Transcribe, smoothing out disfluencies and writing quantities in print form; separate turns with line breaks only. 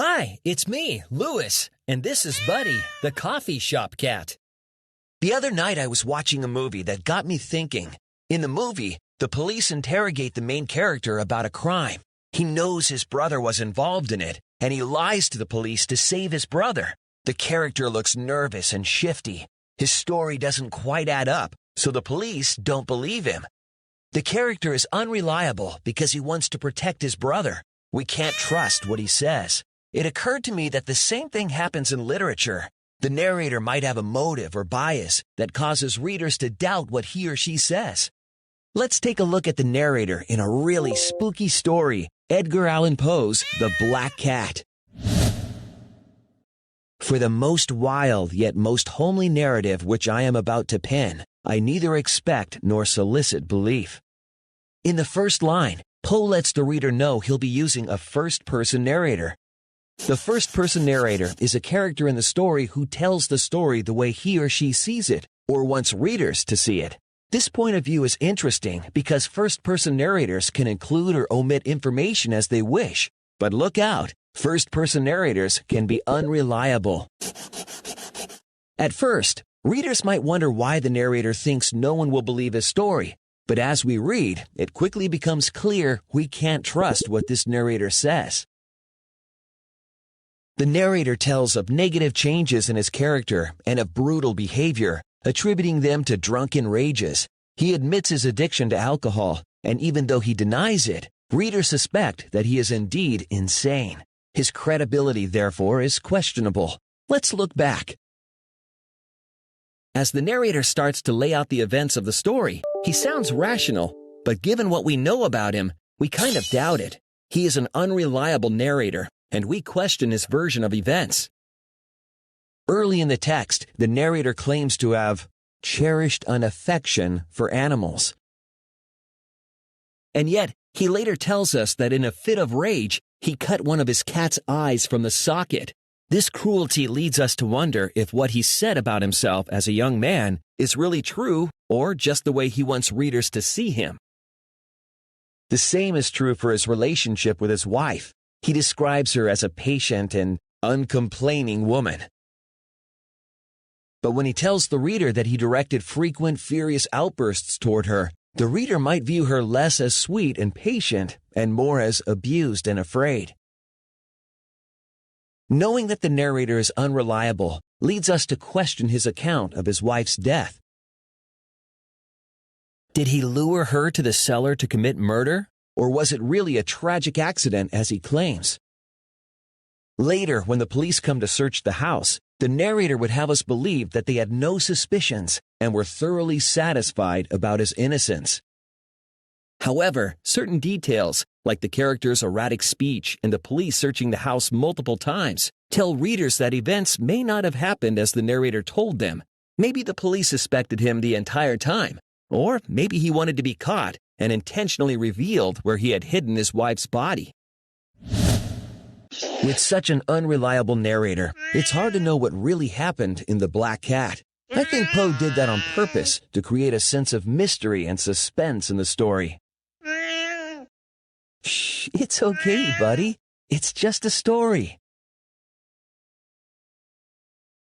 Hi, it's me, Louis, and this is Buddy, the coffee shop cat.
The other night I was watching a movie that got me thinking. In the movie, the police interrogate the main character about a crime. He knows his brother was involved in it, and he lies to the police to save his brother. The character looks nervous and shifty. His story doesn't quite add up, so the police don't believe him. The character is unreliable because he wants to protect his brother. We can't trust what he says. It occurred to me that the same thing happens in literature. The narrator might have a motive or bias that causes readers to doubt what he or she says. Let's take a look at the narrator in a really spooky story, Edgar Allan Poe's The Black Cat. For the most wild yet most homely narrative which I am about to pen, I neither expect nor solicit belief. In the first line, Poe lets the reader know he'll be using a first-person narrator. The first-person narrator is a character in the story who tells the story the way he or she sees it, or wants readers to see it. This point of view is interesting because first-person narrators can include or omit information as they wish. But look out, first-person narrators can be unreliable. At first, readers might wonder why the narrator thinks no one will believe his story. But as we read, it quickly becomes clear we can't trust what this narrator says. The narrator tells of negative changes in his character and of brutal behavior, attributing them to drunken rages. He admits his addiction to alcohol, and even though he denies it, readers suspect that he is indeed insane. His credibility, therefore, is questionable. Let's look back.
As the narrator starts to lay out the events of the story, he sounds rational, but given what we know about him, we kind of doubt it. He is an unreliable narrator, and we question his version of events.
Early in the text, the narrator claims to have cherished an affection for animals.
And yet, he later tells us that in a fit of rage, he cut one of his cat's eyes from the socket. This cruelty leads us to wonder if what he said about himself as a young man is really true or just the way he wants readers to see him.
The same is true for his relationship with his wife. He describes her as a patient and uncomplaining woman. But when he tells the reader that he directed frequent furious outbursts toward her, the reader might view her less as sweet and patient and more as abused and afraid. Knowing that the narrator is unreliable leads us to question his account of his wife's death.
Did he lure her to the cellar to commit murder?
Or was it really a tragic accident as he claims? Later, when the police come to search the house, the narrator would have us believe that they had no suspicions and were thoroughly satisfied about his innocence.
However, certain details, like the character's erratic speech and the police searching the house multiple times, tell readers that events may not have happened as the narrator told them. Maybe the police suspected him the entire time, or maybe he wanted to be caught and intentionally revealed where he had hidden his wife's body.
With such an unreliable narrator, it's hard to know what really happened in The Black Cat. I think Poe did that on purpose to create a sense of mystery and suspense in the story. Shh, it's okay, buddy. It's just a story.